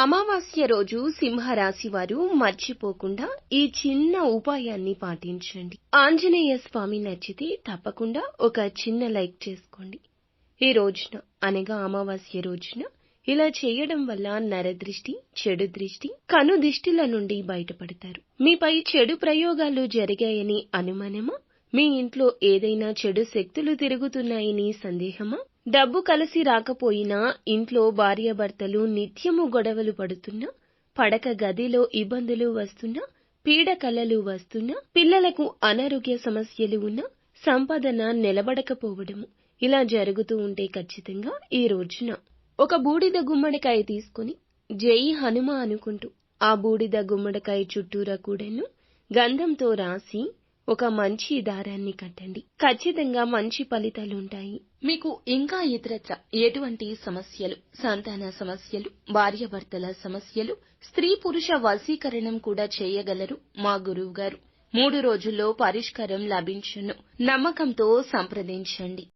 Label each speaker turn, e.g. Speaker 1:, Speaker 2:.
Speaker 1: అమావాస్య రోజు సింహరాశి వారు మర్చిపోకుండా ఈ చిన్న ఉపాయాన్ని పాటించండి. ఆంజనేయ స్వామి నచ్చితే తప్పకుండా ఒక చిన్న లైక్ చేసుకోండి. ఈ రోజున అనగా అమావాస్య రోజున ఇలా చేయడం వల్ల నరదృష్టి, చెడు దృష్టి, కను దిష్టిల నుండి బయటపడతారు. మీపై చెడు ప్రయోగాలు జరిగాయని అనుమానమా? మీ ఇంట్లో ఏదైనా చెడు శక్తులు తిరుగుతున్నాయని సందేహమా? డబ్బు కలిసి రాకపోయినా, ఇంట్లో భార్యాభర్తలు నిత్యము గొడవలు పడుతున్నా, పడక గదిలో ఇబ్బందులు వస్తున్నా, పీడ కలలు వస్తున్నా, పిల్లలకు అనారోగ్య సమస్యలు ఉన్నా, సంపాదన నిలబడకపోవడము ఇలా జరుగుతూ ఉంటే ఖచ్చితంగా ఈ రోజున ఒక బూడిద గుమ్మడికాయ తీసుకుని జై హనుమ అనుకుంటూ ఆ బూడిద గుమ్మడికాయ చుట్టూరా కూడాను గంధంతో రాసి ఒక మంచి దారాన్ని కట్టండి. ఖచ్చితంగా మంచి ఫలితాలుంటాయి. మీకు ఇంకా ఇతరత్ర ఎటువంటి సమస్యలు, సంతాన సమస్యలు, భార్యాభర్తల సమస్యలు, స్త్రీ పురుష వశీకరణం కూడా చేయగలరు మా గురువుగారు. 3 రోజుల్లో పరిష్కారం లభించును. నమ్మకంతో సంప్రదించండి.